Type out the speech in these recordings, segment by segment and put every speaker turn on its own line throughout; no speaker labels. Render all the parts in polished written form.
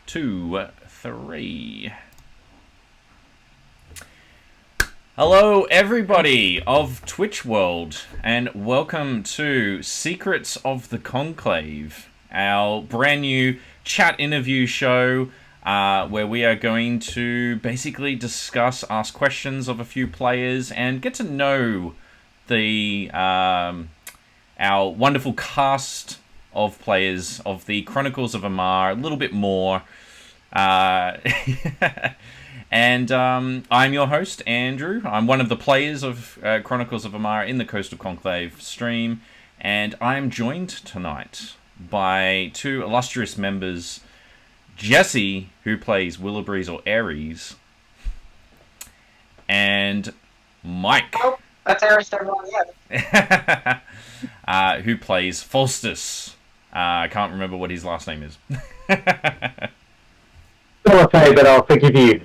2, 3. Hello, everybody of Twitch World, and welcome to Secrets of the Conclave, our brand new chat interview show where we are going to basically discuss, ask questions of a few players, and get to know the our wonderful cast of players of the Chronicles of Amarr a little bit more. And I'm your host, Andrew. I'm one of the players of Chronicles of Amarr in the Coast of Conclave stream, and I am joined tonight by two illustrious members, Jessie, who plays Willowbreeze or Ares, and Mike.
Oh, that's Ares yet.
Who plays Falstas. I can't remember what his last name is.
Delafay, but I'll forgive you.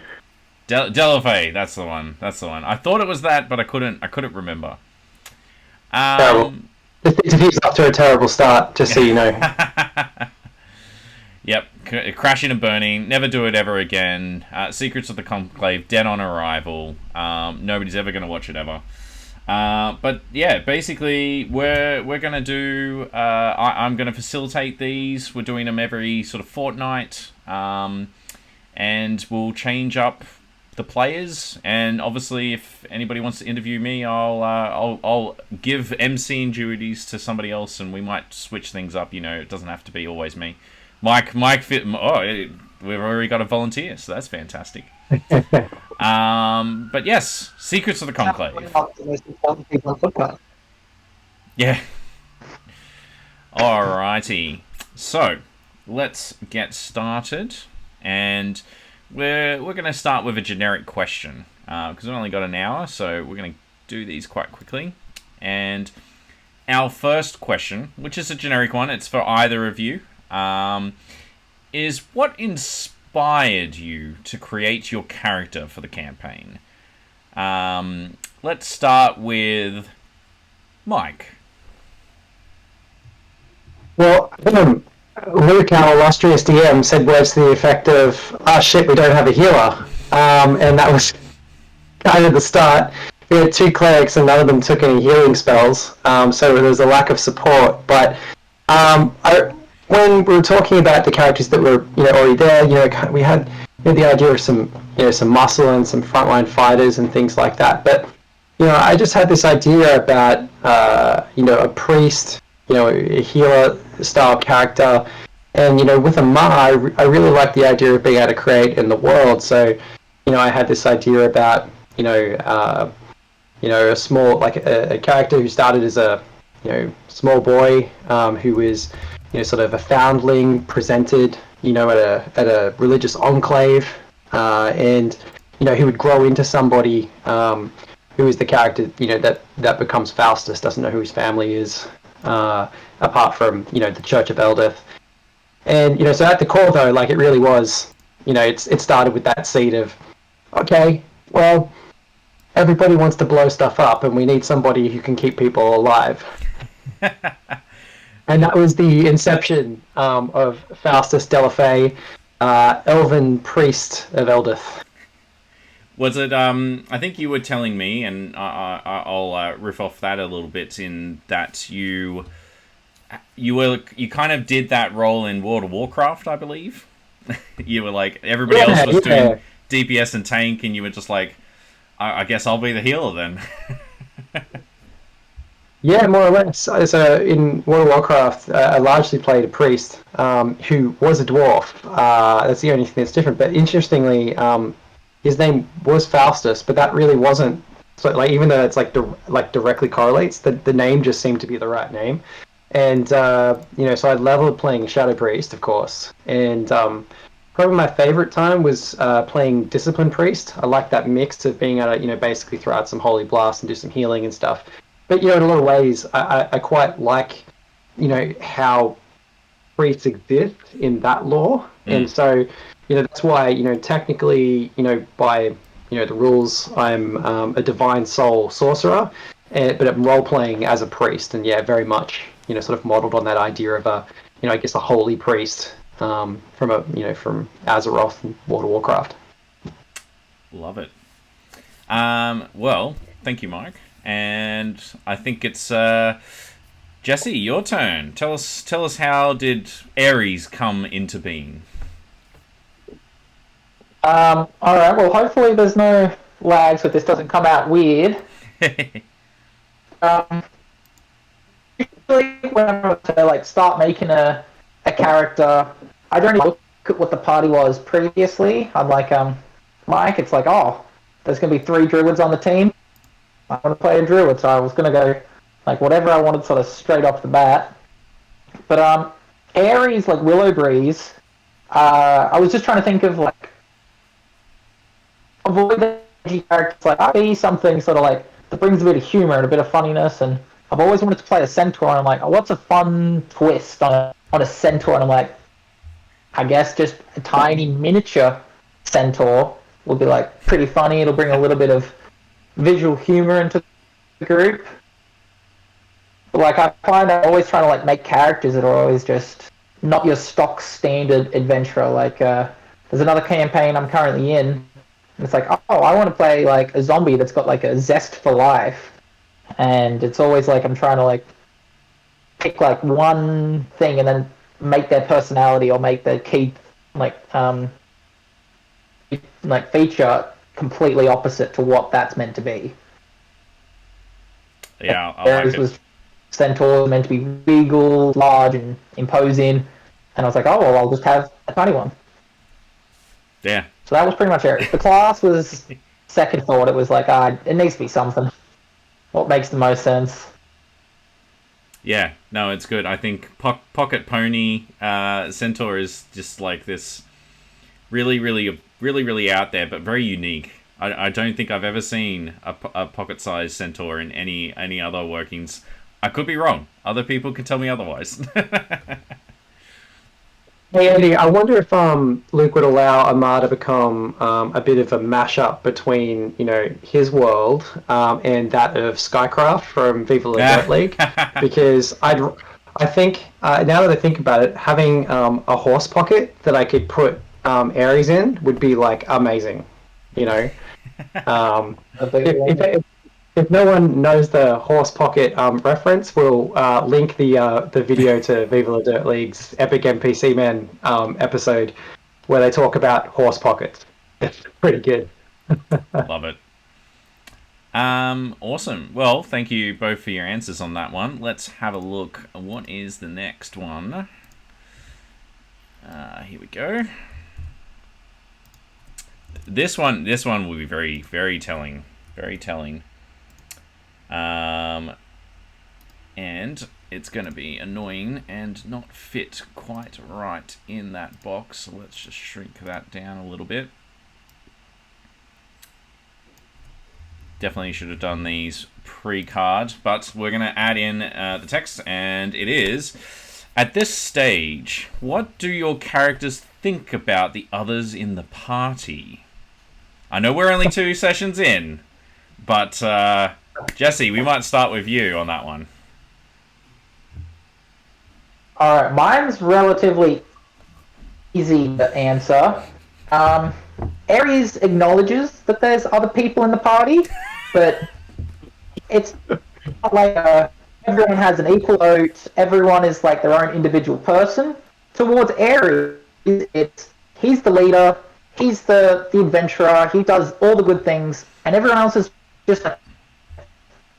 Delafay, that's the one. That's the one. I thought it was that, but I couldn't remember.
Terrible. This interview's up to a terrible start, just so you know.
Yep, crashing and burning. Never do it ever again. Secrets of the Conclave, dead on arrival. Nobody's ever going to watch it ever. But yeah, basically, we're gonna do. I'm gonna facilitate these. We're doing them every sort of fortnight, and we'll change up the players. And obviously, if anybody wants to interview me, I'll give MCing duties to somebody else, and we might switch things up. You know, it doesn't have to be always me. Mike, we've already got a volunteer, so that's fantastic. But yes, Secrets of the Conclave. Yeah. Alrighty. So, let's get started. And we're going to start with a generic question. Because we've only got an hour, so we're going to do these quite quickly. And our first question, which is a generic one, it's for either of you, is what inspired you to create your character for the campaign? Let's start with Mike.
Well, Luke, our illustrious DM, said words to the effect of, shit, we don't have a healer. And that was kind of the start. We had two clerics and none of them took any healing spells, so there was a lack of support. But when we were talking about the characters that were already there, we had the idea of some muscle and some frontline fighters and things like that. But I just had this idea about a priest, a healer style character, and with Amarr, I really like the idea of being able to create in the world. So I had this idea about a small a character who started as a small boy who was sort of a foundling presented at a religious enclave, and he would grow into somebody who is the character that becomes Falstas, doesn't know who his family is, apart from the Church of Eldeth. And so at the core though, it really was it started with that seed of, okay, well, everybody wants to blow stuff up and we need somebody who can keep people alive. And that was the inception of Faustus Delafay, elven priest of Eldeth.
Was it? I think you were telling me, and I'll riff off that a little bit. In that you kind of did that role in World of Warcraft, I believe. You were like everybody else was doing DPS and tank, and you were just like, I guess I'll be the healer then.
Yeah, more or less. So in World of Warcraft, I largely played a priest who was a dwarf. That's the only thing that's different. But interestingly, his name was Faustus, but that really wasn't. So, even though it's directly correlates, the name just seemed to be the right name. And so I leveled playing Shadow Priest, of course. And probably my favorite time was playing Discipline Priest. I like that mix of being able to basically throw out some Holy Blast and do some healing and stuff. But in a lot of ways, I quite like how priests exist in that lore, and so that's why technically by the rules I'm a divine soul sorcerer, but I'm role playing as a priest, and very much sort of modelled on that idea of a I guess a holy priest from Azeroth and World of Warcraft.
Love it. Well, thank you, Mike. And I think it's Jessie, your turn. Tell us how did Ares come into being?
All right. Well, hopefully there's no lag, so this doesn't come out weird. Usually when I'm about to like start making a character, I don't even look at what the party was previously. I'm like, Mike, it's like, oh, there's gonna be 3 druids on the team. I want to play a druid, so I was gonna go like whatever I wanted, sort of straight off the bat. But Ares, like Willow Breeze, I was just trying to think of like avoid the edgy characters. Like I'd be something sort of like that brings a bit of humor and a bit of funniness. And I've always wanted to play a centaur. And I'm like, oh, what's a fun twist on a centaur? And I'm like, I guess just a tiny miniature centaur will be like pretty funny. It'll bring a little bit of visual humor into the group. But like I find I'm always trying to like make characters that are always just not your stock standard adventurer. Like there's another campaign I'm currently in, and it's like, oh, I want to play like a zombie that's got like a zest for life, and it's always like I'm trying to like pick like one thing and then make their personality or make their key like feature completely opposite to what that's meant to be.
Yeah, I like it.
Centaur meant to be regal, large, and imposing, and I was like, oh well, I'll just have a tiny one.
Yeah.
So that was pretty much it. The class was second thought. It was like, it needs to be something. What makes the most sense?
Yeah, no, it's good. I think Pocket Pony Centaur is just like this really out there, but very unique. I don't think I've ever seen a pocket-sized Centaur in any other workings. I could be wrong. Other people could tell me otherwise.
Hey Andy, I wonder if Luke would allow Amar to become a bit of a mashup between his world and that of Skycraft from Viva La Dirt League, because I think now that I think about it, having a horse pocket that I could put Ares in would be like amazing, If no one knows the horse pocket reference, we'll link the video to Viva La Dirt League's Epic NPC Men episode where they talk about horse pockets. It's pretty good.
Love it. Awesome. Well, thank you both for your answers on that one. Let's have a look. What is the next one? Here we go. This one will be very, very telling. Very telling. And it's going to be annoying and not fit quite right in that box. So let's just shrink that down a little bit. Definitely should have done these pre-card, but we're going to add in the text, and it is, at this stage, what do your characters think about the others in the party? I know we're only 2 sessions in, but Jessie, we might start with you on that one.
Alright, mine's relatively easy to answer. Ares acknowledges that there's other people in the party, but it's not like everyone has an equal vote, everyone is like their own individual person. Towards Ares, he's the leader, he's the adventurer, he does all the good things, and everyone else is just a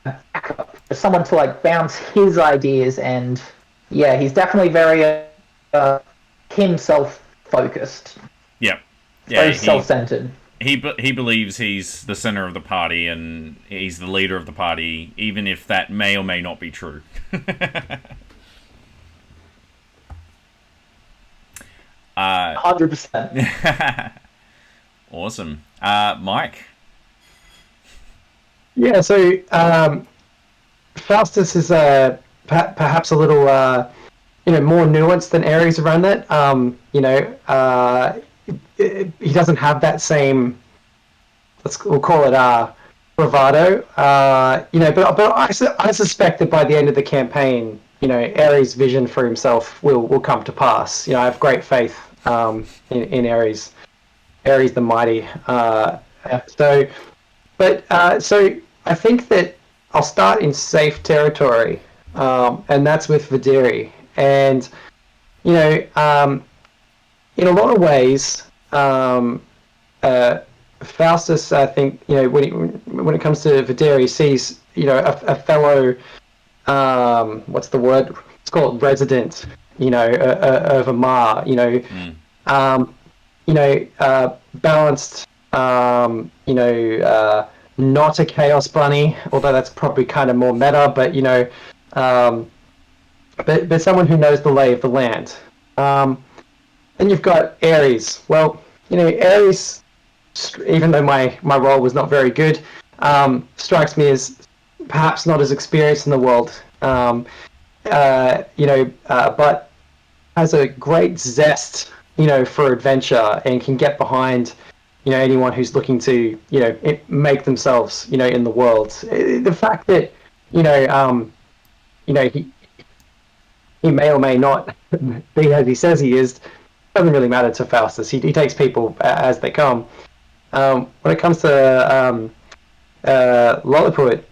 backup for someone to like bounce his ideas. And yeah, he's definitely very himself focused.
Yep. Yeah,
very self-centered.
He believes he's the center of the party and he's the leader of the party, even if that may or may not be true.
100%.
Awesome. Mike?
Yeah, so Faustus is perhaps a little more nuanced than Ares around that. He doesn't have that same, we'll call it bravado. But I suspect that by the end of the campaign, Ares' vision for himself will come to pass. I have great faith in Ares the Mighty. So I think that I'll start in safe territory, and that's with Videri. And in a lot of ways, Faustus, I think, when it comes to Videri, sees a fellow, what's the word? It's called resident, of Amar. Balanced, not a chaos bunny, although that's probably kind of more meta, but but someone who knows the lay of the land. Then you've got Ares. Well, Ares, even though my role was not very good, strikes me as perhaps not as experienced in the world, but has a great zest, for adventure, and can get behind, anyone who's looking to, make themselves, in the world. The fact that, he may or may not be as he says he is doesn't really matter to Faustus. He takes people as they come. When it comes to Lilliput,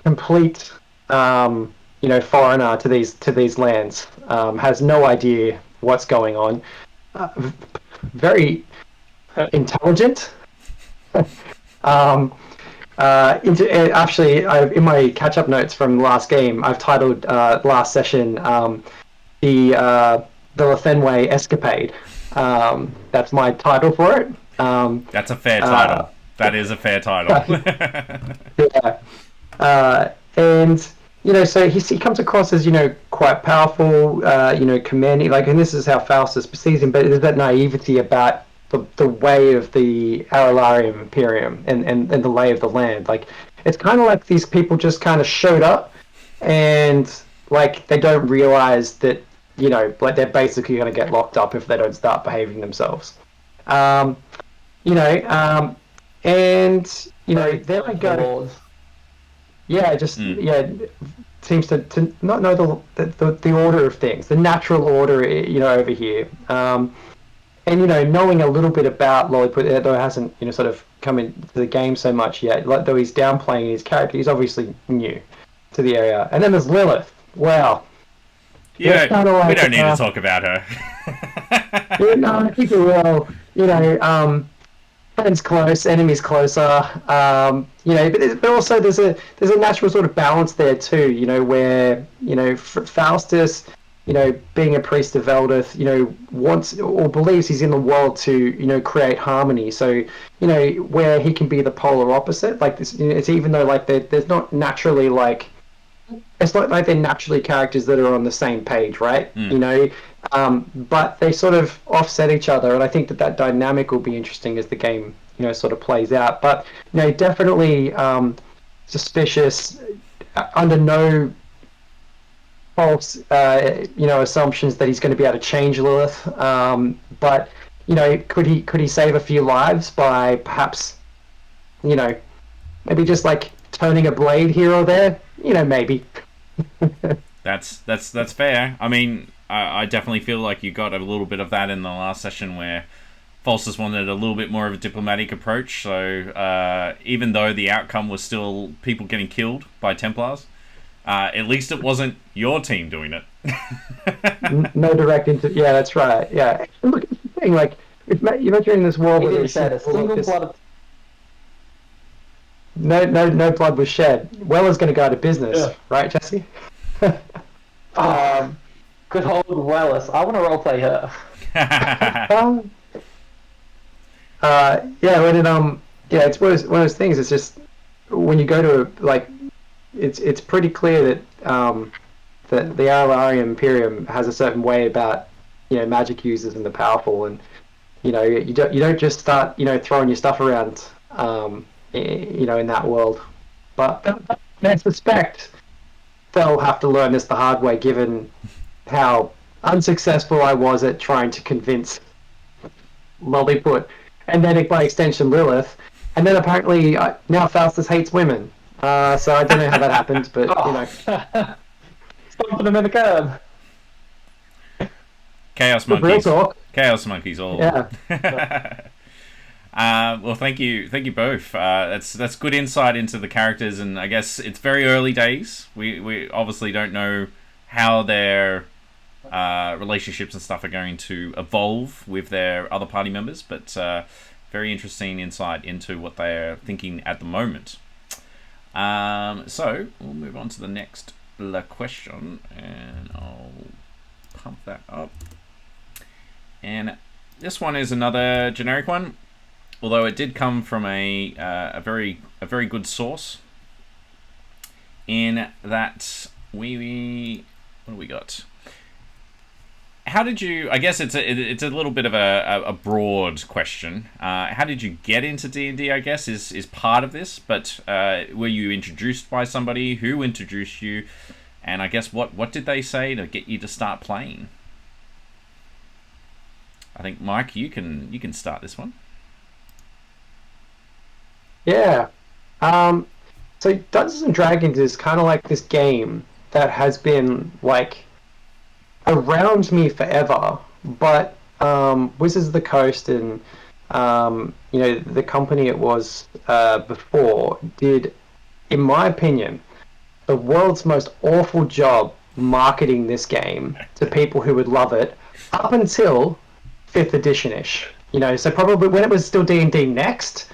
complete foreigner to these lands, has no idea what's going on. Very intelligent. Actually, in my catch-up notes from the last game, I've titled last session the Lethenway Escapade. That's my title for it.
That's a fair title. That is a fair title.
Yeah. And so he comes across as quite powerful, commanding, and this is how Faustus perceives him. But there's that naivety about the way of the Aralarium Imperium and the lay of the land. It's kind of like these people just kind of showed up, and they don't realize that they're basically going to get locked up if they don't start behaving themselves. And there I go. Yeah, seems to not know the order of things, the natural order, over here. And knowing a little bit about Lilliput, though it hasn't sort of come into the game so much yet, though he's downplaying his character, he's obviously new to the area. And then there's Lilith. Wow.
Yeah, we don't need to talk about her.
No, I think we will. Friends close, enemies closer. But also there's a natural sort of balance there too. Where Faustus, being a priest of Eldith, wants or believes he's in the world to create harmony. So where he can be the polar opposite. It's even though there's not naturally it's not like they're naturally characters that are on the same page, right? But they sort of offset each other, and I think that dynamic will be interesting as the game, sort of plays out. But definitely suspicious, under no false, assumptions that he's going to be able to change Lilith. But could he save a few lives by perhaps, maybe just turning a blade here or there? Maybe.
That's fair. I mean, I definitely feel like you got a little bit of that in the last session where Falstas wanted a little bit more of a diplomatic approach. So even though the outcome was still people getting killed by Templars, at least it wasn't your team doing it.
No direct yeah, that's right. Yeah, look, it's the thing. You're in this world where there's a single blood. No blood was shed. Weller's going to go out of business, right, Jessie?
Good old Wellis. I want to roleplay her.
It's one of those things. It's just when you go to it's pretty clear that that the Aralarium Imperium has a certain way about magic users and the powerful, and you don't just start throwing your stuff around. In that world, but I suspect they'll have to learn this the hard way, given how unsuccessful I was at trying to convince Lilliput, and then by extension Lilith, and then apparently now Faustus hates women. So I don't know how that happened, but you know,
Stomping him in the curb.
Chaos
real
monkeys.
talk.
Chaos monkeys all.
Yeah.
Well, thank you both. That's good insight into the characters, and I guess it's very early days. We obviously don't know how their relationships and stuff are going to evolve with their other party members, but very interesting insight into what they're thinking at the moment. So we'll move on to the next question, and I'll pump that up. And this one is another generic one, although it did come from a very good source. In that we what do we got? How did you? I guess it's a little bit of a broad question. How did you get into D&D? I guess is part of this, but were you introduced by somebody? Who introduced you? And I guess what did they say to get you to start playing? I think Mike, you can start this one.
Yeah. So Dungeons and Dragons is kind of like this game that has been like around me forever, but Wizards of the Coast and the company it was before did, in my opinion, the world's most awful job marketing this game to people who would love it up until 5th edition ish. So probably when it was still D&D Next,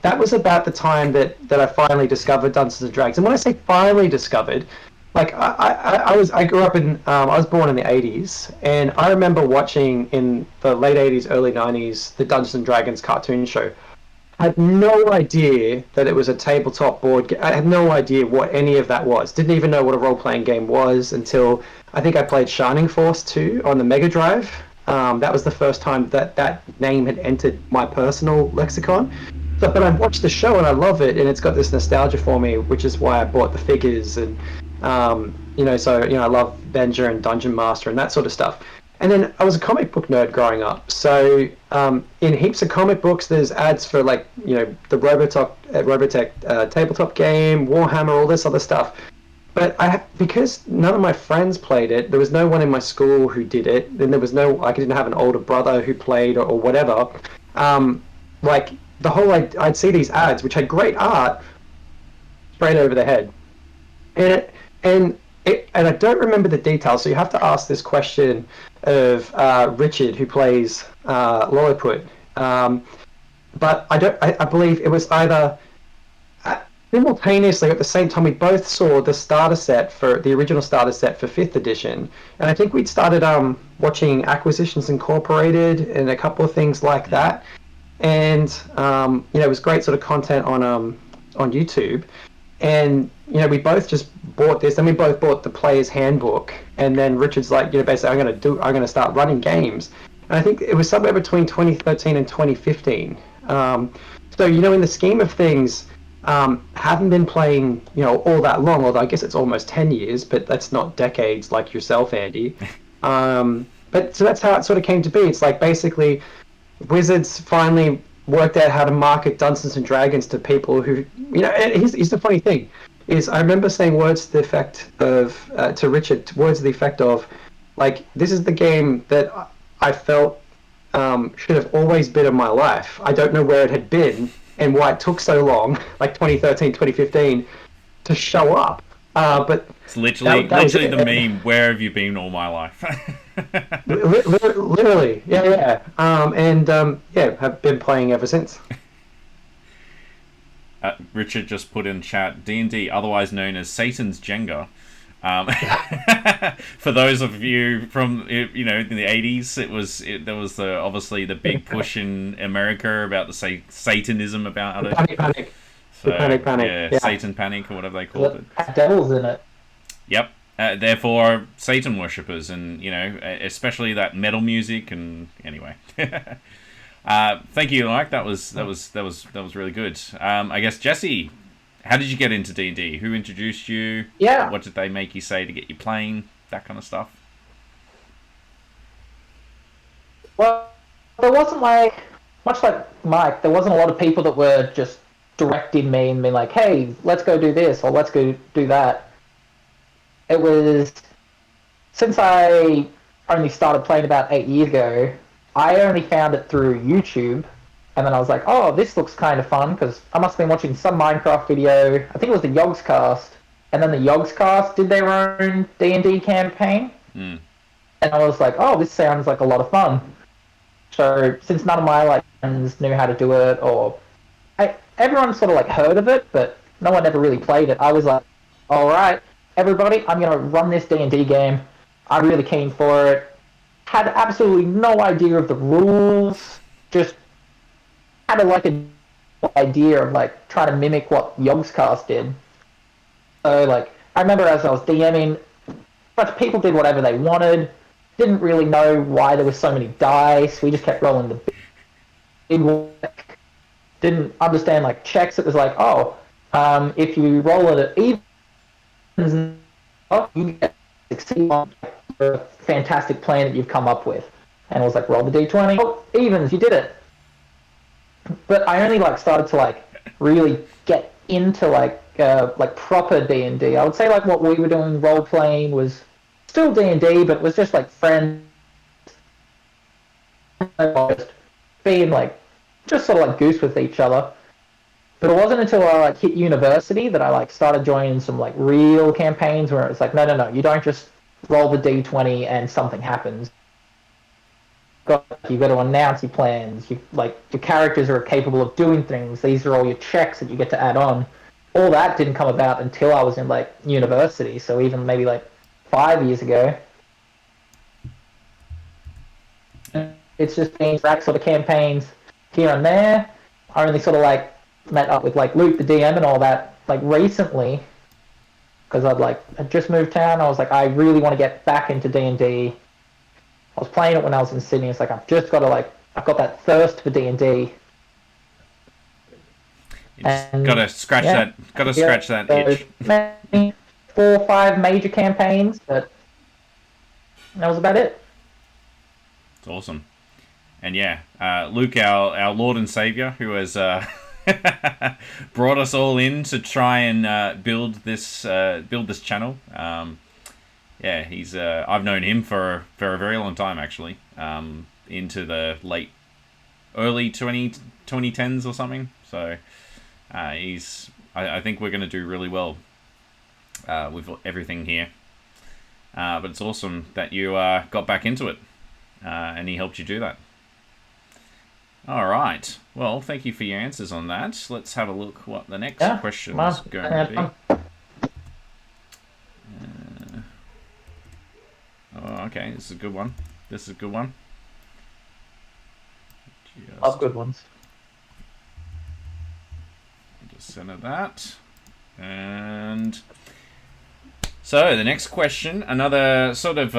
that was about the time that I finally discovered Dungeons and Dragons. And when I say finally discovered, like I grew up in I was born in the 80s, and I remember watching in the late 80s, early 90s the Dungeons and Dragons cartoon show. I had no idea that it was a tabletop board. I had no idea what any of that was. Didn't even know what a role-playing game was until I think I played Shining Force 2 on the Mega Drive. That was the first time that name had entered my personal lexicon. But I watched the show and I love it, and it's got this nostalgia for me, which is why I bought the figures and I love Venger and Dungeon Master and that sort of stuff. And then I was a comic book nerd growing up, so in heaps of comic books, there's ads for the Robotech tabletop game, Warhammer, all this other stuff. But because none of my friends played it, there was no one in my school who did it. Then there was I didn't have an older brother who played or whatever. I'd see these ads which had great art straight over the head, and I don't remember the details. So you have to ask this question of Richard, who plays Lilliput. But I believe it was either simultaneously at the same time we both saw the starter set for the original starter set for 5th edition, and I think we'd started watching Acquisitions Incorporated and a couple of things like that, and it was great sort of content on YouTube, and we both just bought this, and we both bought the player's handbook, and then Richard's like, basically I'm going to start running games, and I think it was somewhere between 2013 and 2015. So in the scheme of things, haven't been playing all that long, although I guess it's almost 10 years, but that's not decades like yourself, Andy. But so that's how it sort of came to be. It's like basically Wizards finally worked out how to market Dungeons and Dragons to people who, and here's the funny thing is I remember saying words to the effect of to Richard, words to the effect of like, this is the game that I felt should have always been in my life. I don't know where it had been and why it took so long, like 2013, 2015, to show up. But
it's literally the meme, where have you been all my life?
Literally, yeah. Have been playing ever since.
Richard just put in chat, D&D, otherwise known as Satan's Jenga. For those of you from in the 80s, there was obviously the big push in America about the Satanism about it.
Panic.
So,
Panic.
Yeah, Satan Panic or whatever they called it.
Devils in it.
Yep. Therefore, Satan worshippers, and especially that metal music. And anyway, thank you, Mike. That was really good. I guess Jessie, how did you get into D&D? Who introduced you?
Yeah.
What did they make you say to get you playing? That kind of stuff.
Well, there wasn't much like Mike. There wasn't a lot of people that were just directed me and been like, hey, let's go do this or let's go do that. It was, since I only started playing about 8 years ago, I only found it through YouTube. And then I was like, oh, this looks kind of fun, because I must have been watching some Minecraft video. I think it was the Yogscast. And then the Yogscast did their own D&D campaign.
Mm.
And I was like, oh, this sounds like a lot of fun. So since none of my like friends knew how to do it, or everyone sort of like heard of it, but no one ever really played it, I was like, all right, everybody, I'm going to run this D&D game. I'm really keen for it. Had absolutely no idea of the rules. Just had an idea of like trying to mimic what Yogscast did. So like I remember as I was DMing, but people did whatever they wanted. Didn't really know why there were so many dice. We just kept rolling the big one. Didn't understand like checks. It was like, oh, if you roll it at evens, you get to succeed on a fantastic plan that you've come up with. And I was like, roll the d20. Oh, evens, you did it. But I only like started to like really get into like proper D&D. I would say like what we were doing role playing was still D&D, but it was just like friends just being like just sort of like goose with each other. But it wasn't until I like hit university that I like started joining some like real campaigns where it's like no, you don't just roll the d20 and something happens. You got to announce your plans. Your characters are capable of doing things. These are all your checks that you get to add on. All that didn't come about until I was in like university. So even maybe like 5 years ago. It's just been track sort of campaigns here and there. I only sort of like met up with like Luke the DM and all that like recently, because I'd just moved town. I was like, I really want to get back into D&D. I was playing it when I was in Sydney. It's like I've just got to I've got that thirst for D&D.
Gotta scratch that itch.
Maybe 4 or 5 major campaigns, but that was about it.
It's awesome. And yeah, Luke, our Lord and Savior, who has brought us all in to try and build this channel. Yeah, he's. I've known him for a very long time, actually. Into the early 2010s or something. So he's. I think we're going to do really well with everything here. But it's awesome that you got back into it, and he helped you do that. All right. Well, thank you for your answers on that. Let's have a look what the next question is going to be. Oh, okay. This is a good one.
Love good ones.
Just center that. And so the next question, another sort of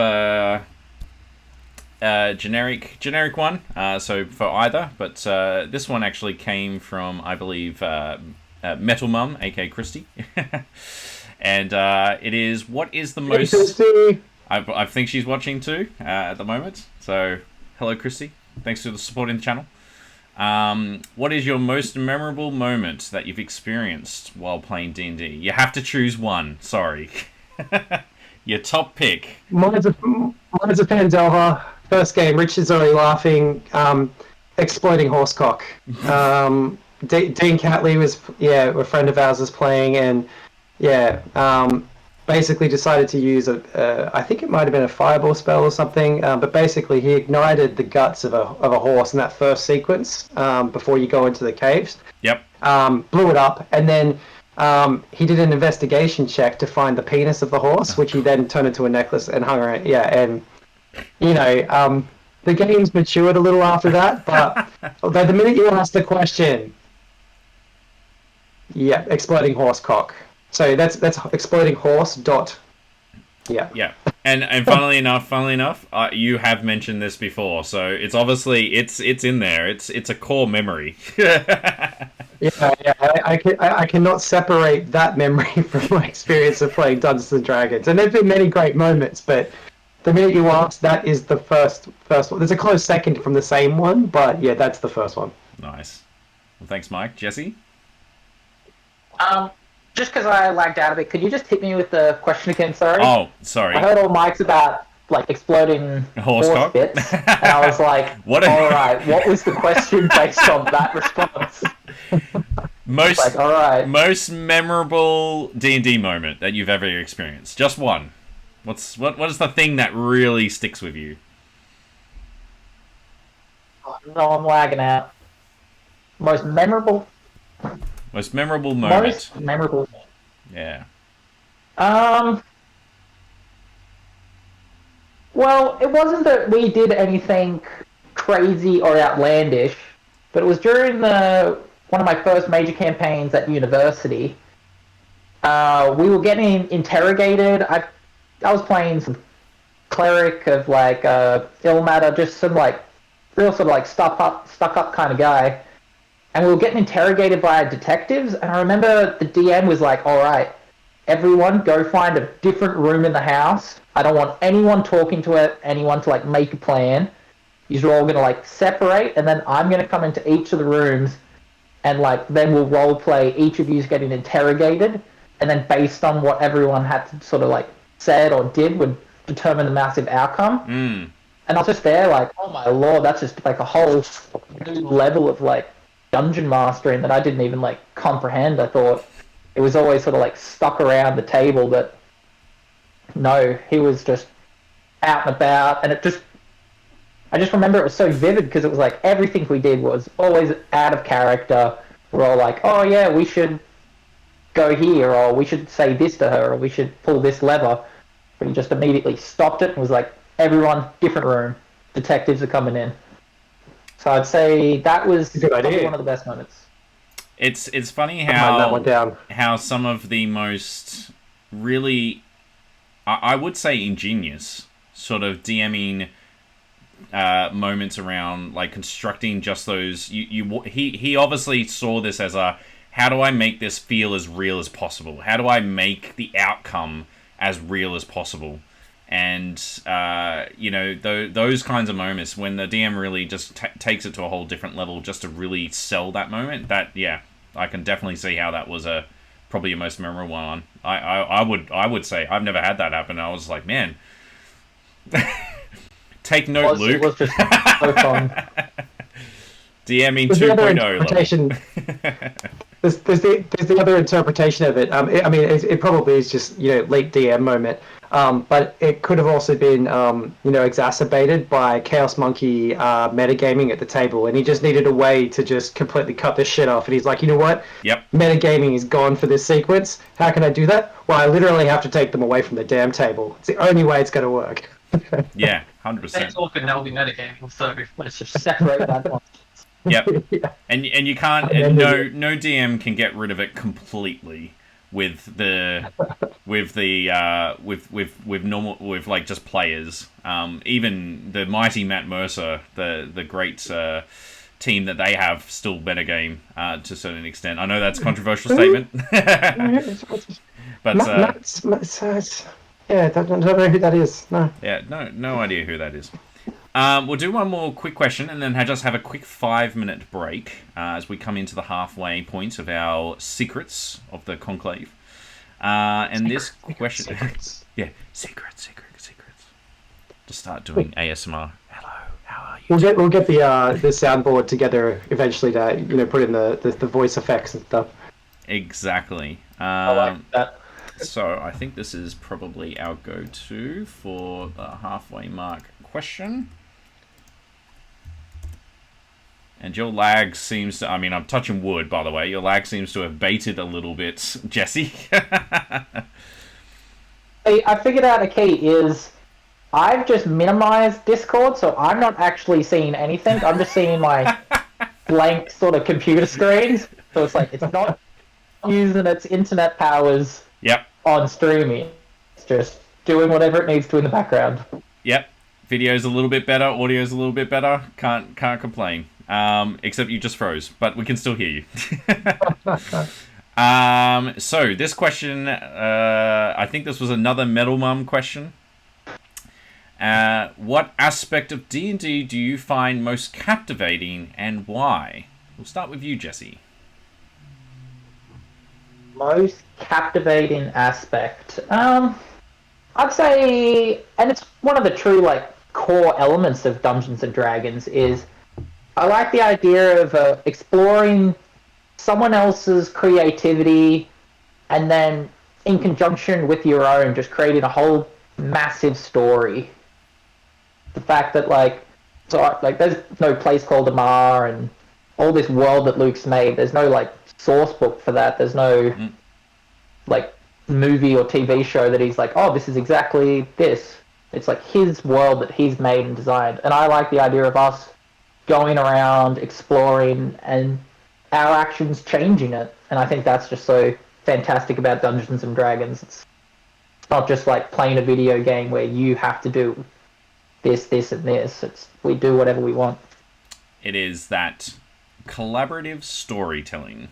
generic one. So for either, but this one actually came from, I believe, Metal Mum, aka Christy, and it is, what is the most? I think she's watching too at the moment. So hello, Christy. Thanks for the support in the channel. What is your most memorable moment that you've experienced while playing D&D? You have to choose one. Sorry. Your top pick.
Mine's a Pandelva. First game, Richard's already laughing. Exploding horsecock. Dean Catley was, a friend of ours was playing, and basically decided to use I think it might have been a fireball spell or something, but basically he ignited the guts of a horse in that first sequence before you go into the caves.
Yep.
Blew it up, and then he did an investigation check to find the penis of the horse, which he then turned into a necklace and hung around. Yeah, and the game's matured a little after that, but although the minute you ask the question, exploding horse cock. So that's exploding horse dot. Yeah.
Yeah. And funnily enough, you have mentioned this before, so it's obviously it's in there. It's a core memory.
I cannot separate that memory from my experience of playing Dungeons and Dragons. And there've been many great moments, but the minute you ask, that is the first one. There's a close second from the same one, but yeah, that's the first one.
Nice. Well, thanks, Mike. Jessie?
Just because I lagged out a bit, could you just hit me with the question again? Sorry.
Oh,
I
sorry.
heard all mics about like exploding horse
Horsecock?
bits, and I was like,
What a-
all right, what was the question based on that response?
Most
Like, all right.
most memorable D&D moment that you've ever experienced. Just one. What is the thing that really sticks with you?
No, I'm lagging out. Most memorable.
Most memorable moment.
Most memorable.
Yeah.
Well, it wasn't that we did anything crazy or outlandish, but it was during one of my first major campaigns at university. We were getting interrogated. I was playing some cleric of like Ilmater, just some like real sort of like stuck up kind of guy. And we were getting interrogated by detectives, and I remember the DM was like, all right, everyone go find a different room in the house. I don't want anyone talking to anyone to like make a plan. You're all going to like separate, and then I'm going to come into each of the rooms, and like then we'll role play each of you's getting interrogated, and then based on what everyone had to sort of like said or did would determine the massive outcome.
Mm.
And I was just there like, oh my lord, that's just like a whole new level of like dungeon mastering that I didn't even like comprehend. I thought it was always sort of like stuck around the table, but no, he was just out and about, and I just remember it was so vivid because it was like everything we did was always out of character. We're all like, oh yeah, we should go here, or we should say this to her, or we should pull this lever. But he just immediately stopped it and was like, everyone, different room. Detectives are coming in. So I'd say that was probably one of the best moments.
It's funny
that one down.
how some of the most really, I would say, ingenious sort of DMing moments around like constructing just those. He obviously saw this as a, how do I make this feel as real as possible? How do I make the outcome as real as possible? And those kinds of moments when the DM really just takes it to a whole different level just to really sell that moment. That I can definitely see how that was probably your most memorable one. I would say I've never had that happen. I was like, man, take note, Luke.
It was just so fun.
DMing
There's the other
2.0 level.
interpretation. There's the other interpretation of it. It probably is just late DM moment. But it could have also been exacerbated by Chaos Monkey metagaming at the table, and he just needed a way to just completely cut this shit off. And he's like, you know what?
Yep.
Metagaming is gone for this sequence. How can I do that? Well, I literally have to take them away from the damn table. It's the only way it's going to work.
Yeah, 100%.
That's all can now be metagaming, so
Let's just separate that one.
Yep.
Yeah.
And you can't. And no DM can get rid of it completely with just players. Even the mighty Matt Mercer, the great team that they have, still metagame to a certain extent. I know that's a controversial statement, but
don't know who that is. No.
Yeah, no idea who that is. We'll do one more quick question and then just have a quick 5-minute break as we come into the halfway point of our secrets of the Conclave. This question...
Secrets.
Yeah, secrets. Just start doing ASMR. Hello, how are you?
We'll get the soundboard together eventually to put in the voice effects and stuff.
Exactly.
I like that.
So I think this is probably our go-to for the halfway mark question. And your lag seems to... I mean, I'm touching wood, by the way. Your lag seems to have baited a little bit, Jessie.
I figured out a key is I've just minimized Discord, so I'm not actually seeing anything. I'm just seeing my blank sort of computer screens. So it's like, it's not using its internet powers on streaming. It's just doing whatever it needs to in the background.
Yep. Video's a little bit better, audio's a little bit better. Can't complain. Except you just froze, but we can still hear you. So this question, I think this was another Metal Mum question. What aspect of D&D do you find most captivating and why? We'll start with you, Jessie.
Most captivating aspect. I'd say, and it's one of the true like core elements of Dungeons and Dragons is I like the idea of exploring someone else's creativity and then in conjunction with your own just creating a whole massive story. The fact that like there's no place called Amar and all this world that Luke's made, there's no like source book for that, there's no like movie or TV show that he's like, oh, this is exactly this. It's like his world that he's made and designed. And I like the idea of us going around, exploring, and our actions changing it. And I think that's just so fantastic about Dungeons and Dragons. It's not just like playing a video game where you have to do this, this, and this. It's we do whatever we want.
It is that collaborative storytelling.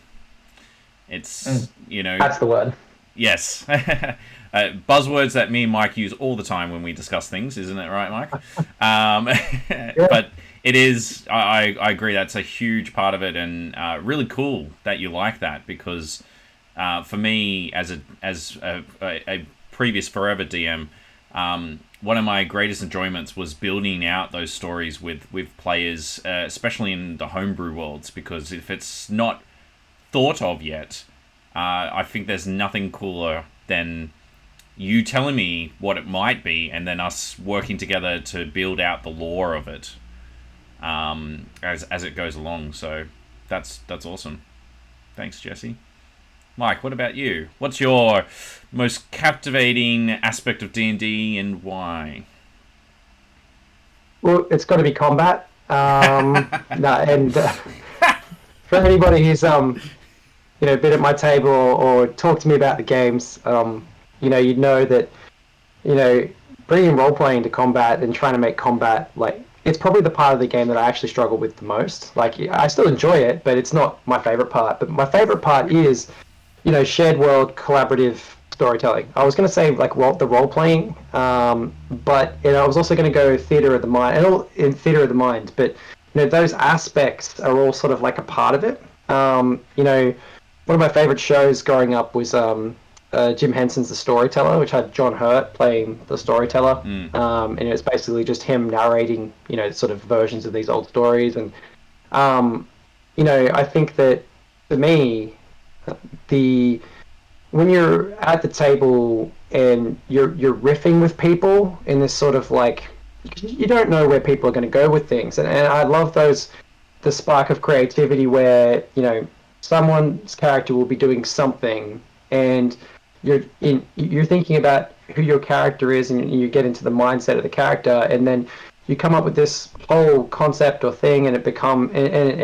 It's, you know...
That's the word.
Yes. Buzzwords that me and Mike use all the time when we discuss things, isn't it right, Mike?
Yeah.
But it is, I agree, that's a huge part of it, and really cool that you like that, because for me, as a previous Forever DM, one of my greatest enjoyments was building out those stories with players, especially in the homebrew worlds, because if it's not thought of yet, I think there's nothing cooler than you telling me what it might be and then us working together to build out the lore of it as it goes along. So that's awesome. Thanks, Jesse. Mike, what about you? What's your most captivating aspect of D&D and why?
Well, it's got to be combat. And for anybody who's been at my table or talked to me about the games, you'd know that bringing role playing to combat and trying to make combat like it's probably the part of the game that I actually struggle with the most. Like I still enjoy it, but it's not my favorite part. But my favorite part is shared world collaborative storytelling. I was going to say like the role playing, but I was also going to go theater of the mind and all in theater of the mind. But those aspects are all sort of like a part of it. One of my favorite shows growing up was Jim Henson's The Storyteller, which had John Hurt playing the storyteller, and it's basically just him narrating sort of versions of these old stories. And I think that for me, when you're at the table and you're riffing with people in this sort of like you don't know where people are going to go with things, and I love the spark of creativity where someone's character will be doing something and you're thinking about who your character is and you get into the mindset of the character and then you come up with this whole concept or thing and it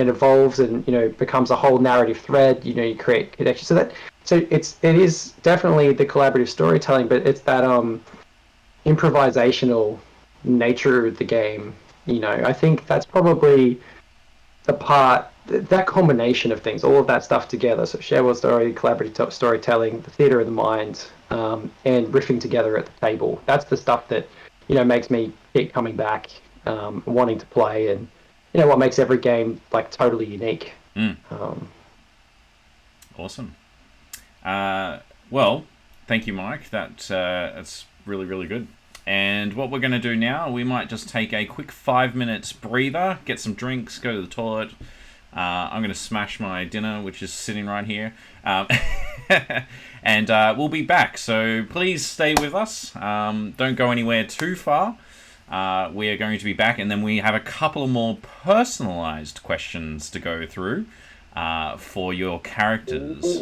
evolves and becomes a whole narrative thread. You create connection. So it is definitely the collaborative storytelling, but it's that improvisational nature of the game. I think that's probably the part, that combination of things, all of that stuff together. So shared world story, collaborative storytelling, the theater of the mind, and riffing together at the table. That's the stuff that makes me keep coming back, wanting to play, and what makes every game like totally unique.
Awesome. Well, thank you, Mike. That's really, really good. And what we're going to do now, we might just take a quick 5 minutes breather, get some drinks, go to the toilet. I'm going to smash my dinner, which is sitting right here. And we'll be back. So please stay with us. Don't go anywhere too far. We are going to be back, and then we have a couple of more personalized questions to go through for your characters.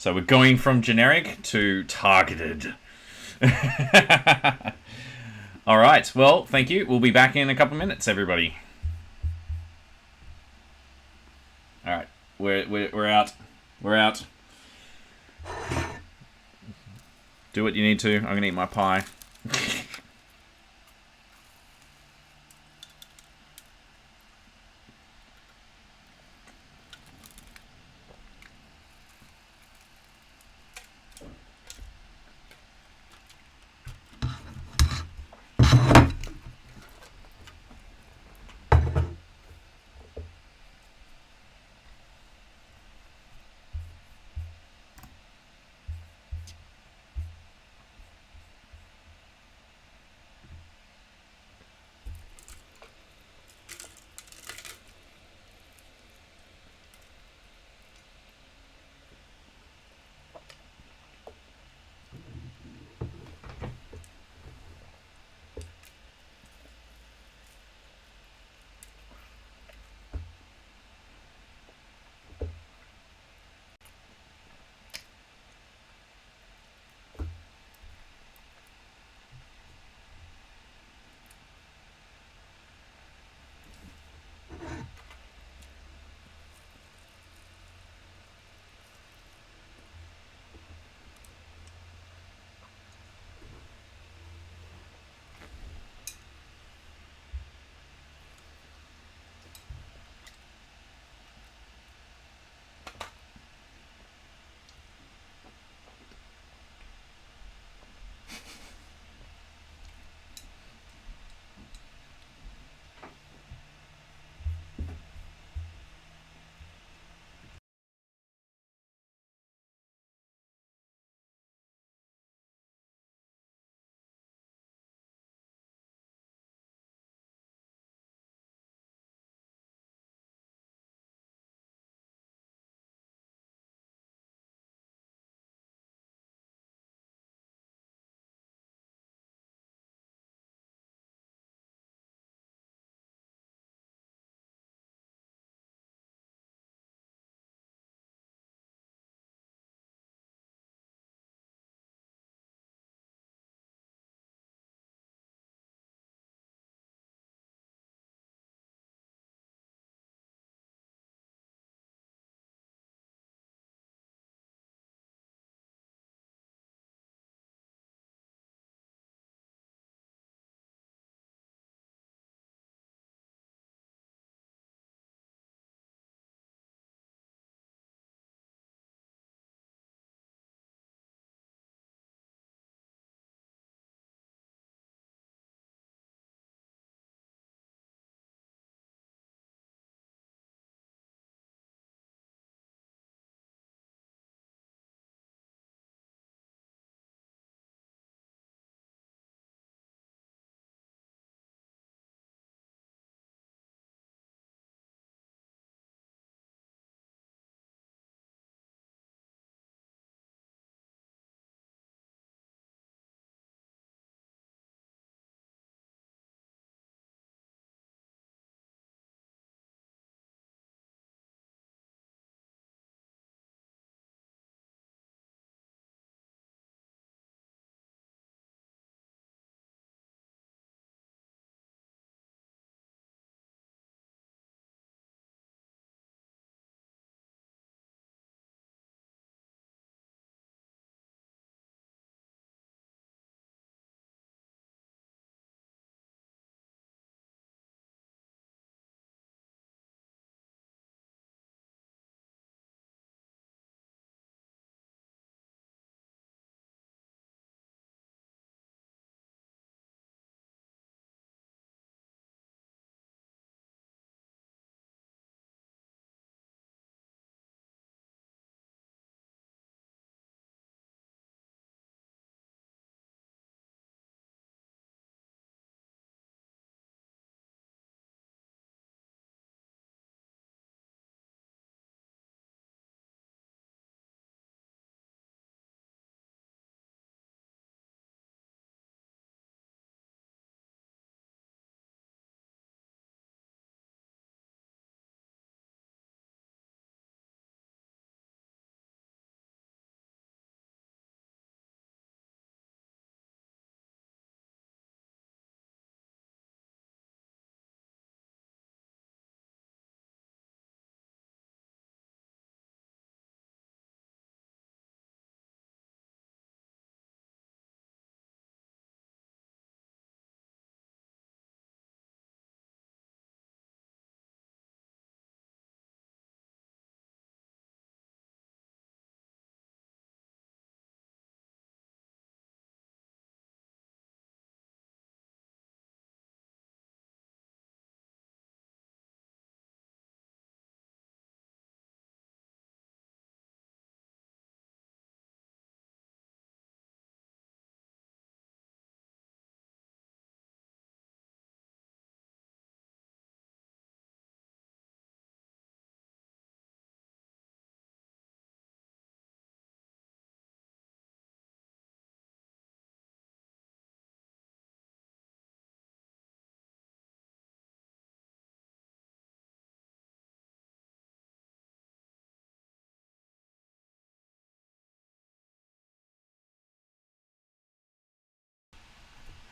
So we're going from generic to targeted. All right. Well, thank you. We'll be back in a couple of minutes, everybody. All right. We're out. We're out. Do what you need to. I'm going to eat my pie.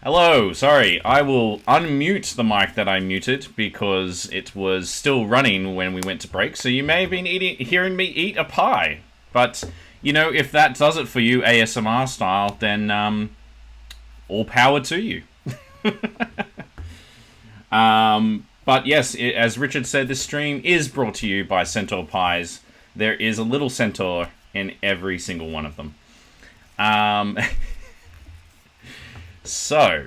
Hello, sorry, I will unmute the mic that I muted because it was still running when we went to break, so you may have been hearing me eat a pie. But, you know, if that does it for you ASMR style, then all power to you. But yes, as Richard said, this stream is brought to you by Centaur Pies. There is a little centaur in every single one of them. So,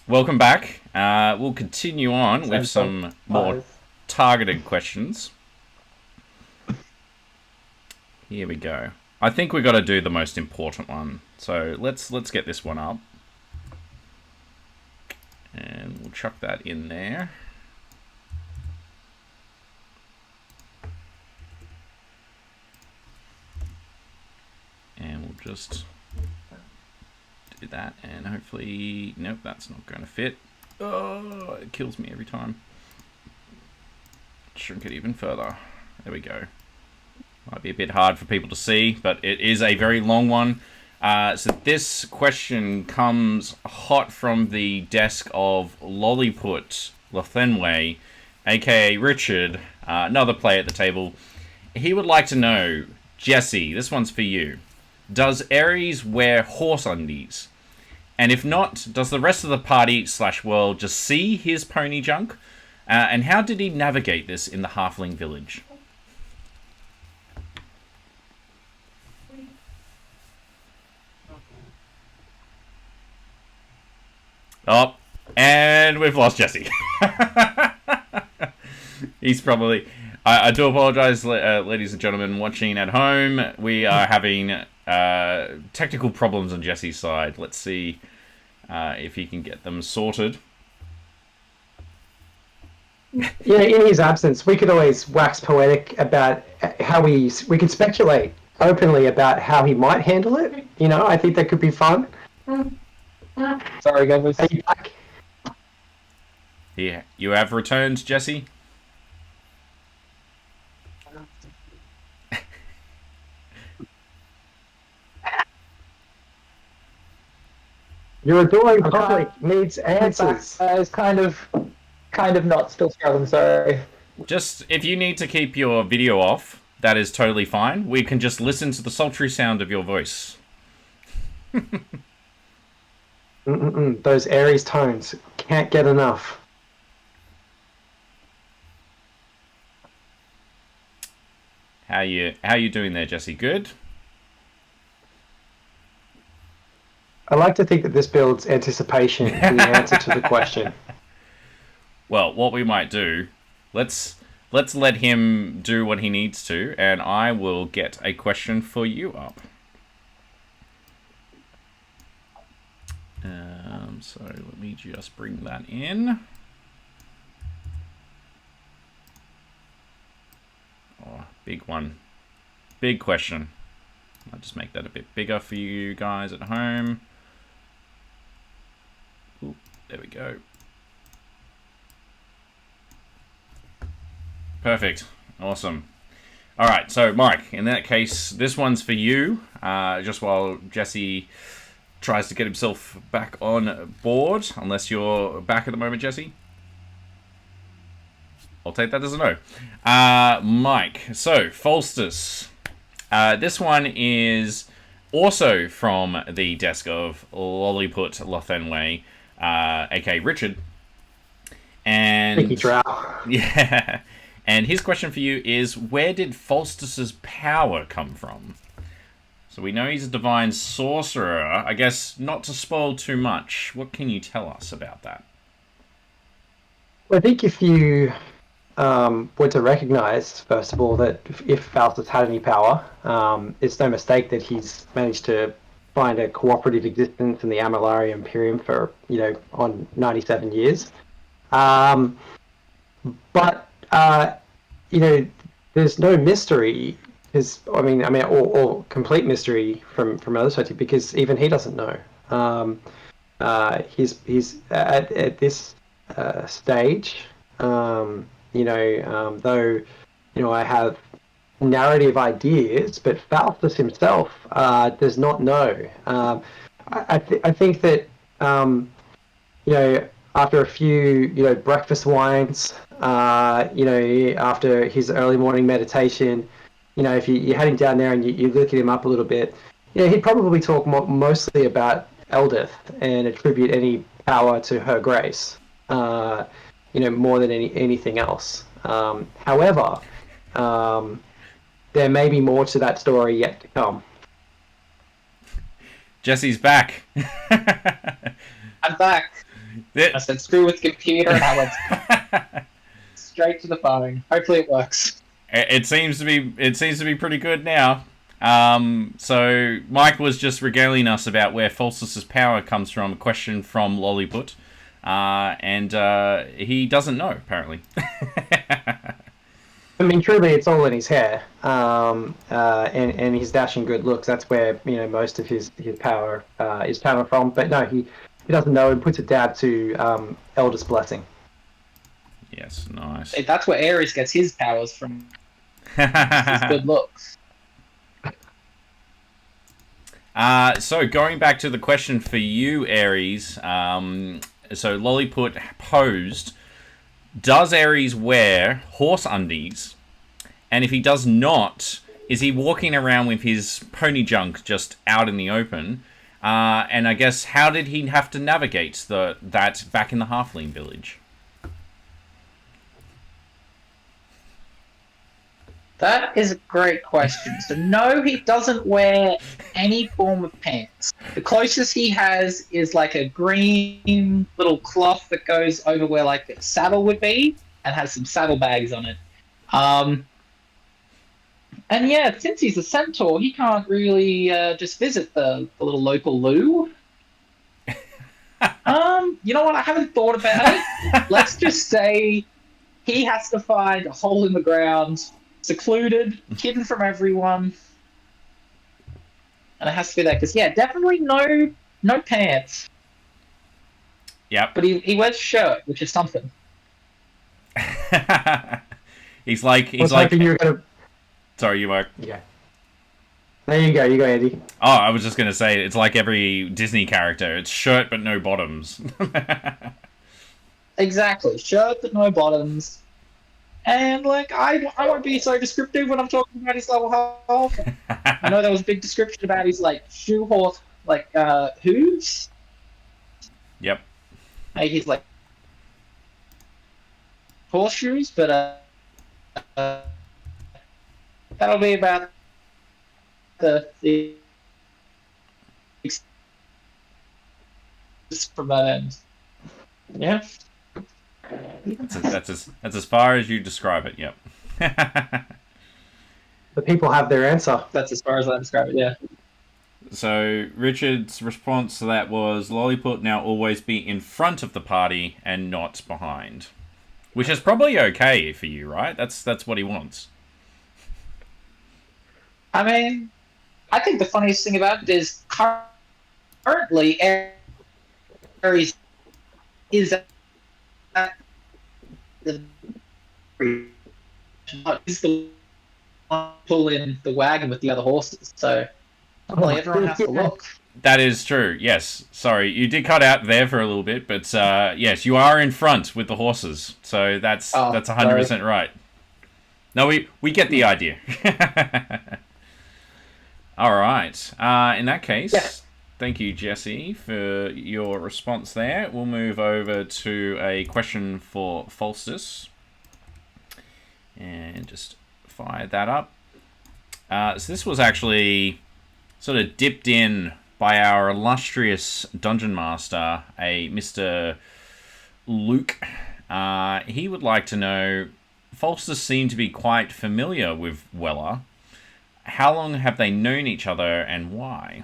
welcome back. We'll continue on with some more targeted questions. Here we go. I think we got to do the most important one. So let's get this one up, and we'll chuck that in there. And we'll just do that, and hopefully... Nope, that's not going to fit. Oh, it kills me every time. Shrink it even further. There we go. Might be a bit hard for people to see, but it is a very long one. So this question comes hot from the desk of Lolliput Lothenway, aka Richard, another player at the table. He would like to know, Jessie, this one's for you. Does Ares wear horse undies? And if not, does the rest of the party / world just see his pony junk? And how did he navigate this in the halfling village? Oh, and we've lost Jessie. He's probably... I do apologize, ladies and gentlemen watching at home. We are having technical problems on Jessie's side. Let's see if he can get them sorted.
Yeah, in his absence, we could always wax poetic about how we could speculate openly about how he might handle it. You know, I think that could be fun.
Sorry, guys.
Are you back?
Yeah, you have returned, Jessie?
Your adoring public needs answers.
It's kind of not still struggling, sorry.
Just, if you need to keep your video off, that is totally fine. We can just listen to the sultry sound of your voice.
Those Aries tones. Can't get enough.
How you doing there, Jessie? Good?
I like to think that this builds anticipation in the answer to the question.
Well, what we might do, let's let him do what he needs to, and I will get a question for you up. So let me just bring that in. Oh, big one. Big question. I'll just make that a bit bigger for you guys at home. Ooh, there we go. Perfect. Awesome. All right, so Mike, in that case, this one's for you. Just while Jessie tries to get himself back on board, unless you're back at the moment, Jessie. I'll take that as a no. Mike, so Falstas. This one is also from the desk of Lolliput Lothenway, aka Richard. And
Mickey Drow.
yeah. And his question for you is, where did Falstas's power come from? So we know he's a divine sorcerer. I guess not to spoil too much, what can you tell us about that?
Well, I think if you were to recognise, first of all, that if Falstas had any power, it's no mistake that he's managed to find a cooperative existence in the Amalaria Imperium for, on 97 years. But there's no mystery. Or complete mystery from other sides, because even he doesn't know. He's at this stage. Though I have narrative ideas, but Falstas himself does not know. I think that you know, after a few, you know, breakfast wines, you know, after his early morning meditation, you know, if you're heading down there and you look at him up a little bit, you know, he'd probably talk mostly about Eldith and attribute any power to her grace, you know, more than anything else. However, um, there may be more to that story yet to come.
Jesse's back.
I'm back. I said screw with the computer and I went straight to the phone. Hopefully it works.
It seems to be pretty good now. So Mike was just regaling us about where Falstas' power comes from. A question from Lolliput, and he doesn't know apparently.
I mean, truly, it's all in his hair, and his dashing good looks. That's where, you know, most of his power is coming from. But no, he doesn't know and puts it down to Eldest Blessing.
Yes, nice.
That's where Ares gets his powers from. His good looks.
So going back to the question for you, Ares. So Lolliput posed: does Ares wear horse undies? And if he does not, is he walking around with his pony junk just out in the open? And I guess, how did he have to navigate that back in the Halfling village?
That is a great question. So no, he doesn't wear any form of pants. The closest he has is like a green little cloth that goes over where like the saddle would be and has some saddlebags on it. And yeah, since he's a centaur, he can't really just visit the little local loo. You know what? I haven't thought about it. Let's just say he has to find a hole in the ground, secluded, hidden from everyone, and it has to be there. Because yeah, definitely no pants.
Yep.
But he wears a shirt, which is something.
he's like.
Hoping you're gonna...
Sorry, you Mark.
Yeah. There you go, Andy.
Oh, I was just gonna say it's like every Disney character. It's shirt but no bottoms.
Exactly, shirt but no bottoms. And like I won't be so descriptive when I'm talking about his level health. I know there was a big description about his like shoe horse hooves.
Yep.
Maybe he's like horseshoes, but that'll be about the from that end. Yeah.
That's as far as you describe it. Yep.
The people have their answer.
That's as far as I describe it. Yeah.
So Richard's response to that was, Lolliput now always be in front of the party and not behind, which is probably okay for you, right? That's what he wants.
I mean, I think the funniest thing about it is currently Ares is at the is the one pull in the wagon with the other horses, so probably everyone has to look.
That is true. Yes. Sorry, you did cut out there for a little bit, but yes, you are in front with the horses, so that's 100% right. No, we get the idea. All right. In that case, yeah. Thank you, Jessie, for your response there. We'll move over to a question for Falstas. And just fire that up. So this was actually sort of dipped in by our illustrious Dungeon Master, a Mr. Luke. He would like to know, Falstas seem to be quite familiar with Weller. How long have they known each other and why?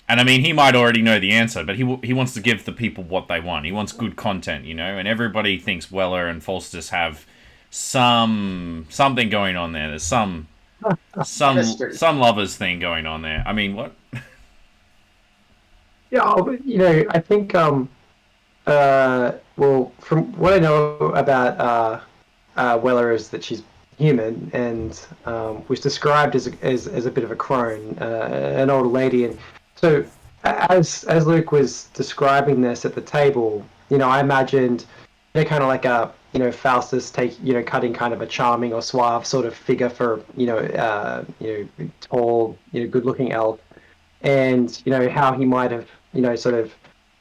And I mean, he might already know the answer, but he wants to give the people what they want. He wants good content, you know, and everybody thinks Weller and Falstas have something going on there. There's some lovers thing going on there. I mean, what?
Yeah, you know, I think well, from what I know about Weller is that she's human and was described as a bit of a crone, an older lady, and so as Luke was describing this at the table, I imagined, kind of like a, Faustus cutting kind of a charming or suave sort of figure for, tall, good-looking elf, and how he might have, sort of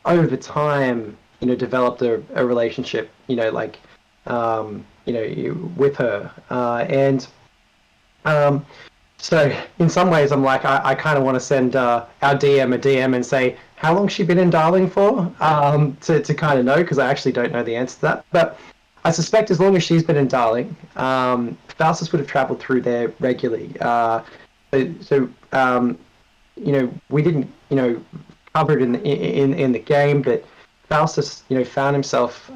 over time, developed a relationship, with her, and so in some ways, I'm like, I kind of want to send our DM a DM and say, how long's she been in Darling for? To kind of know, because I actually don't know the answer to that. But I suspect as long as she's been in Darling, Faustus would have travelled through there regularly. We didn't, cover it in the game, but Faustus, found himself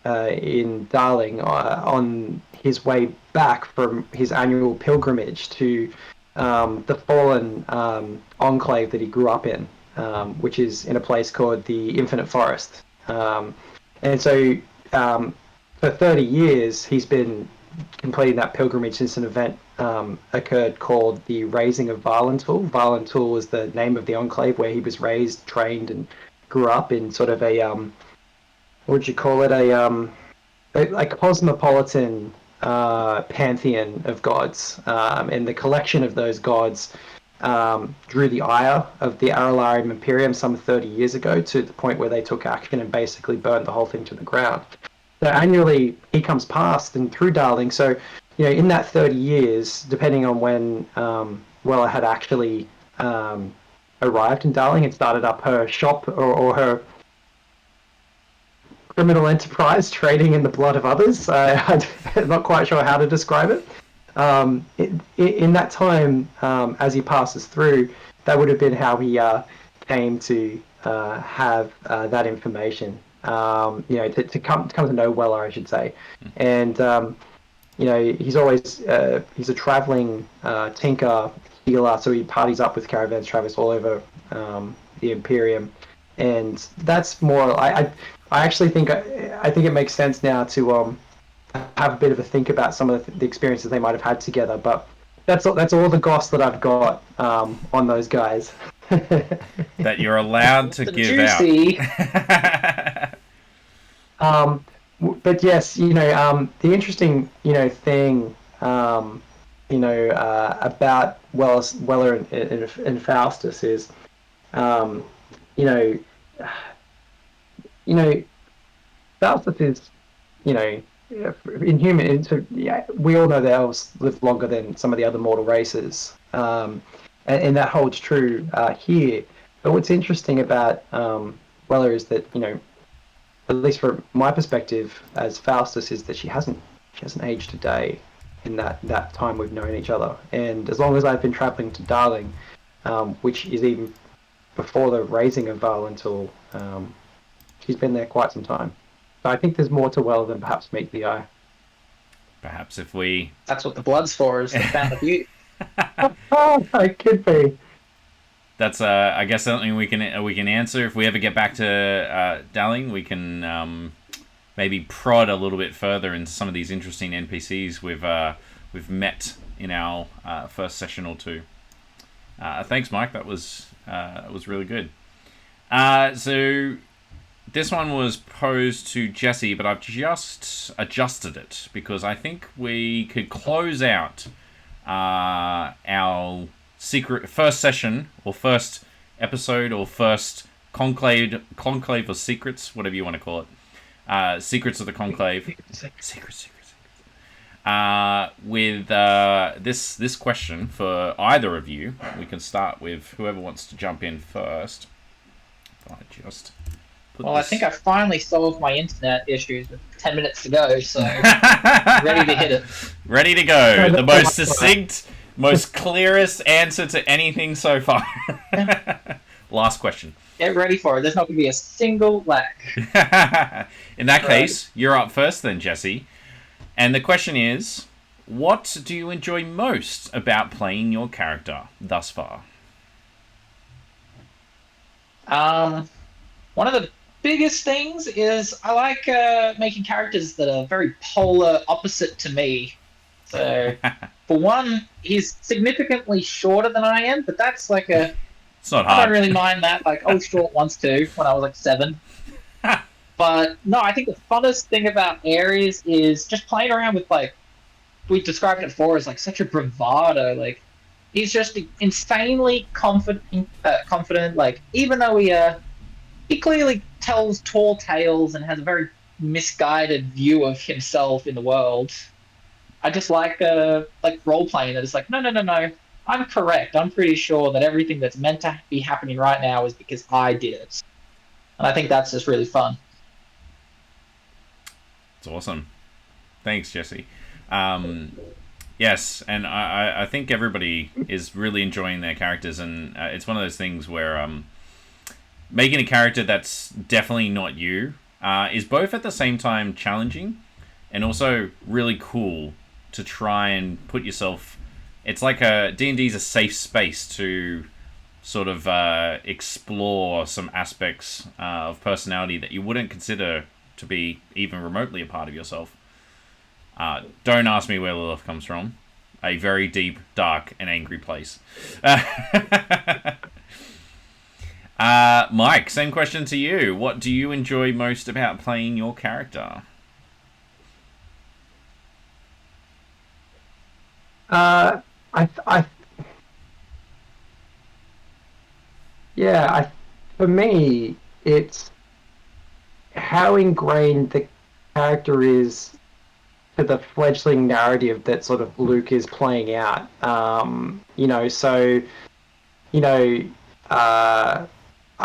in Darling on his way back from his annual pilgrimage to the fallen enclave that he grew up in, which is in a place called the Infinite Forest. And so for 30 years, he's been completing that pilgrimage since an event occurred called the Raising of Valentul. Valentul was the name of the enclave where he was raised, trained, and grew up in sort of a, what would you call it, a cosmopolitan pantheon of gods, and the collection of those gods drew the ire of the Aralarian Imperium some 30 years ago, to the point where they took action and basically burned the whole thing to the ground. So annually he comes past and through Darling. So in that 30 years, depending on when Weller had actually arrived in Darling and started up her shop or her criminal enterprise trading in the blood of others. I'm not quite sure how to describe it. In that time, as he passes through, that would have been how he came to have that information. To come to know Weller, I should say. And he's always he's a traveling tinker, healer, so he parties up with caravans travelers all over the Imperium, and that's more. I actually think it makes sense now to have a bit of a think about some of the experiences they might have had together. But that's all the goss that I've got on those guys.
That you're allowed to give
juicy.
out.
But yes, the interesting thing about Weller and Faustus is Falstas is, inhuman. We all know that elves live longer than some of the other mortal races, and that holds true here. But what's interesting about Weller is that, at least from my perspective as Faustus, is that she hasn't aged a day in that time we've known each other. And as long as I've been traveling to Darling, which is even before the raising of Valentul, she's been there quite some time. So I think there's more to Weller than perhaps meet the eye.
Perhaps if we...
That's what the blood's for, is the found of beauty.
Oh, it could be.
That's I guess something we can answer if we ever get back to Darling. We can maybe prod a little bit further into some of these interesting NPCs we've met in our first session or two. Thanks, Mike. That was really good. So this one was posed to Jessie, but I've just adjusted it because I think we could close out our secret first session or first episode or first conclave or secrets, whatever you want to call it, secrets of the conclave, secrets. With this question for either of you. We can start with whoever wants to jump in first.
I think I finally solved my internet issues with 10 minutes to go, so ready to hit it.
Ready to go. The most succinct, most clearest answer to anything so far. Last question.
Get ready for it. There's not going to be a single lag.
In that case, you're up first then, Jessie. And the question is, what do you enjoy most about playing your character thus far?
One of the biggest things is I like making characters that are very polar opposite to me. So, for one, he's significantly shorter than I am, but that's like a
It's not
I
hard.
don't really mind that. Like, I was short once too when I was like 7. But no, I think the funnest thing about Ares is just playing around with, like, we described it before as like such a bravado. Like, he's just insanely confident. Confident. Like, even though he clearly tells tall tales and has a very misguided view of himself in the world. I just like role playing that is like, no. I'm correct. I'm pretty sure that everything that's meant to be happening right now is because I did it. And I think that's just really fun.
It's awesome. Thanks, Jesse. Yes, and I think everybody is really enjoying their characters, and it's one of those things where making a character that's definitely not you is both at the same time challenging and also really cool to try and put yourself. It's like D&D is a safe space to sort of explore some aspects of personality that you wouldn't consider to be even remotely a part of yourself. Don't ask me where Lilith comes from. A very deep, dark, and angry place. Mike, same question to you. What do you enjoy most about playing your character?
For me, it's how ingrained the character is to the fledgling narrative that sort of Luke is playing out. I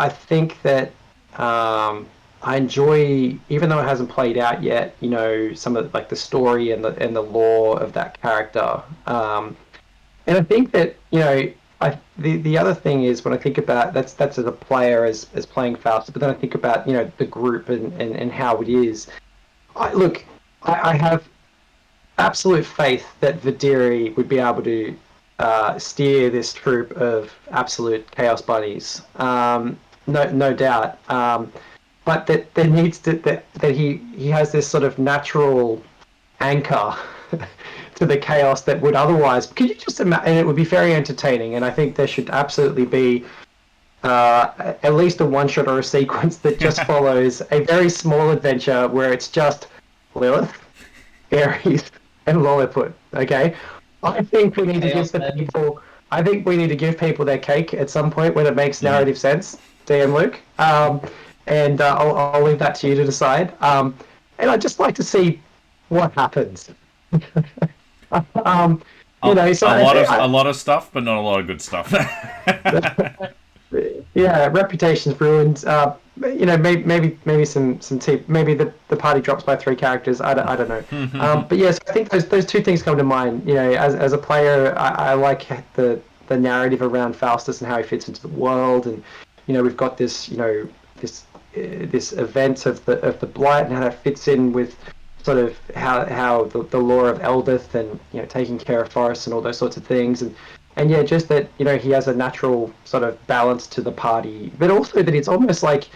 think that I enjoy, even though it hasn't played out yet, some of like the story and the lore of that character. And I think that the other thing is when I think about that's as a player as playing Faustus, but then I think about the group and how it is. I have absolute faith that Vidiri would be able to steer this troop of absolute chaos bunnies. No doubt. But that there needs to that he has this sort of natural anchor to the chaos that would otherwise. Could you just imagine? And it would be very entertaining. And I think there should absolutely be at least a one shot or a sequence that just follows a very small adventure where it's just Lilith, Ares, and Lilliput. Okay, I think we need to give the people. I think we need to give people their cake at some point when it makes narrative sense. DM Luke, and I'll leave that to you to decide. And I'd just like to see what happens.
A lot of stuff, but not a lot of good stuff.
Yeah, reputation's ruined. Maybe some maybe the party drops by 3 characters. I don't know. But yes, I think those 2 things come to mind. As a player, I like the narrative around Falstas and how he fits into the world, and we've got this this event of the blight and how that fits in with sort of how the lore of Eldith and taking care of forests and all those sorts of things, and yeah, just that he has a natural sort of balance to the party, but also that it's almost like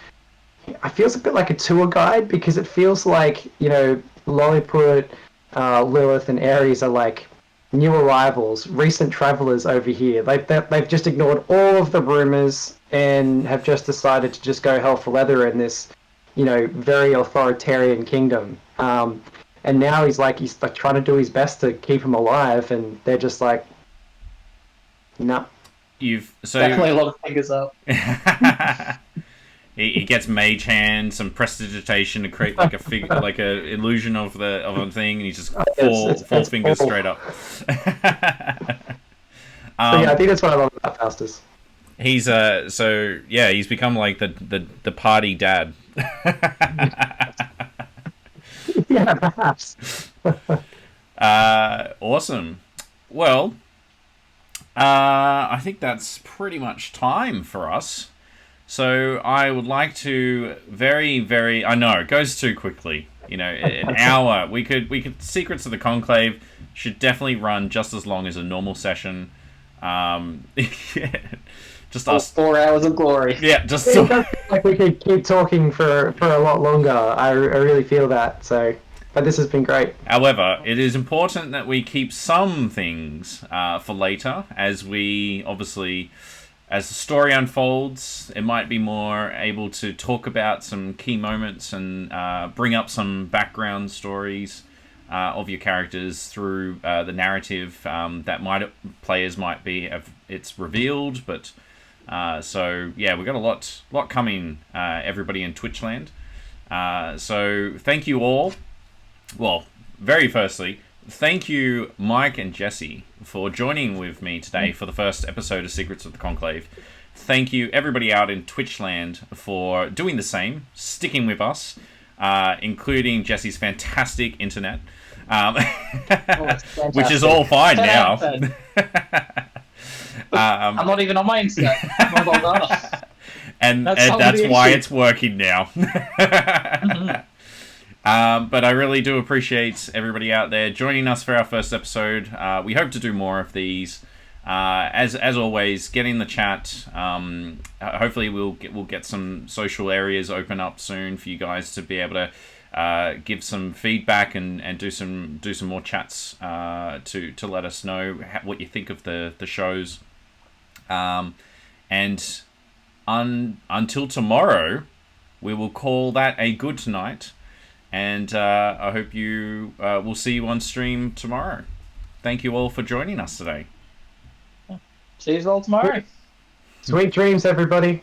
it feels a bit like a tour guide, because it feels like Lilliput, Lilith, and Ares are like new arrivals, recent travelers over here. They've just ignored all of the rumors and have just decided to just go hell for leather in this very authoritarian kingdom. And now he's like trying to do his best to keep him alive, and they're just like, no.
Definitely a lot of fingers up.
He gets mage hand, some prestidigitation to create like a figure, like a illusion of a thing, and he's just four fingers straight up.
I think that's what I love about Faustus.
He's he's become like the party dad.
Yeah, perhaps.
Awesome. Well, I think that's pretty much time for us. So I would like to I know it goes too quickly. An hour. We could Secrets of the Conclave should definitely run just as long as a normal session. Just us.
4 hours of glory.
Yeah, just
it does feel like we could keep talking for a lot longer. I really feel that. So, but this has been great.
However, it is important that we keep some things for later, as we obviously as the story unfolds, it might be more able to talk about some key moments and bring up some background stories of your characters through the narrative that players might be it's revealed. But so yeah, we've got a lot coming, everybody in Twitchland. So thank you all. Well, very firstly, thank you, Mike and Jessie, for joining with me today for the first episode of Secrets of the Conclave. Thank you, everybody out in Twitchland, for doing the same, sticking with us, including Jessie's fantastic internet, which is all fine now.
I'm not even on my internet.
And that's why it's working now. But I really do appreciate everybody out there joining us for our first episode. We hope to do more of these. As always, get in the chat. Hopefully we'll get some social areas open up soon for you guys to be able to give some feedback and do some more chats to let us know what you think of the shows. And until tomorrow, we will call that a good night. And I hope you will see you on stream tomorrow. Thank you all for joining us today.
See you all tomorrow.
Sweet dreams, everybody.